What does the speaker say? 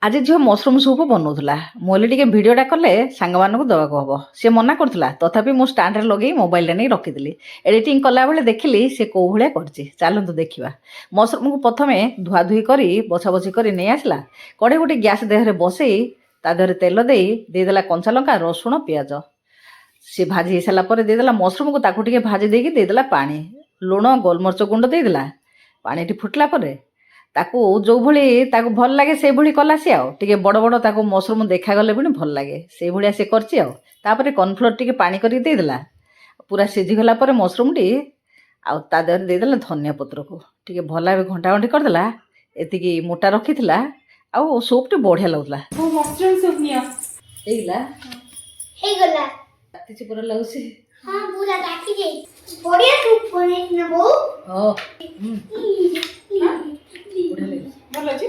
ଆଜି ଝିଅ mushroom soup ବନଉଥିଲା। ମୁଁ କହିଲି ଟିକେ ଭିଡ଼ିଓଟା କଲେ ସାଙ୍ଗମାନଙ୍କୁ ଦେବାକୁ ହବ। ସେ ମନା କରୁଥିଲା, ତଥାପି ମୁଁ ଷ୍ଟାଣ୍ଡରେ ଲଗେଇ ମୋବାଇଲଟା ନେଇ ରଖିଥିଲି। ଏଡ଼ିଟିଂ କଲାବେଳେ ଦେଖିଲି ସେ କେଉଁ ଭଳିଆ କରିଛି। ଚାଲନ୍ତୁ ଦେଖିବା। ମସରୁମ୍କୁ ପ୍ରଥମେ ଧୁଆଧୁଇ କରି ବଛାବଛି କରି ନେଇ ଆସିଲା। କଢ଼େଇ ଗୋଟେ ଗ୍ୟାସ୍ ଦେହରେ ବସେଇ ତା ଦେହରେ ତେଲ ଦେଇ ଦେଇଦେଲା କଞ୍ଚାଲଙ୍କା, ରସୁଣ, ପିଆଜ। ସେ ଭାଜି ହେଇସାରିଲା ପରେ ଦେଇଦେଲା ମସରୁମ୍କୁ, ତାକୁ ଟିକେ ଭାଜି ଦେଇକି ଦେଇଦେଲା ପାଣି, ଲୁଣ, ଗୋଲମରିଚ ଗୁଣ୍ଡ ଦେଇଦେଲା। ପାଣିଟି ଫୁଟିଲା ପରେ ତାକୁ ଯେଉଁଭଳି ତାକୁ ଭଲ ଲାଗେ ସେଇଭଳି କଲା ସିଏ। ଆଉ ଟିକେ ବଡ଼ ବଡ଼ ତାକୁ ମସରୁମ୍ ଦେଖାଗଲେ ପୁଣି ଭଲ ଲାଗେ, ସେଇଭଳିଆ ସେ କରିଛି। ଆଉ ତାପରେ କର୍ଣ୍ଣଫ୍ଲୋର୍ ଟିକେ ପାଣି କରିକି ଦେଇଦେଲା। ପୁରା ସିଝିଗଲା ପରେ ମସରୁମ୍ଟି ଆଉ ତା ଦେହରେ ଦେଇଦେଲା ଧନିଆ ପତ୍ରକୁ ଟିକେ ଭଲ ଭାବେ ଘଣ୍ଟା ଘଣ୍ଟି କରିଦେଲା। ଏତିକି ମୋଟା ରଖିଥିଲା। ଆଉ ସୁପ୍ଟି ବଢ଼ିଆ ଲାଗୁଥିଲା। ମସରୁମ୍ ସୁପ୍ ନିଅ। ହେଇଗଲା ହେଇଗଲା। ରାତିଛି ପୁରା ଲାଗୁଛି। ହଁ ପୁରା କାଟି ଦେଇ ବଢିଆ ସୁପ୍ ବନେଇଛି ନା ବୋଉ। ବଢ଼ିଆ ଲାଗିଲା। ଭଲ ଅଛି।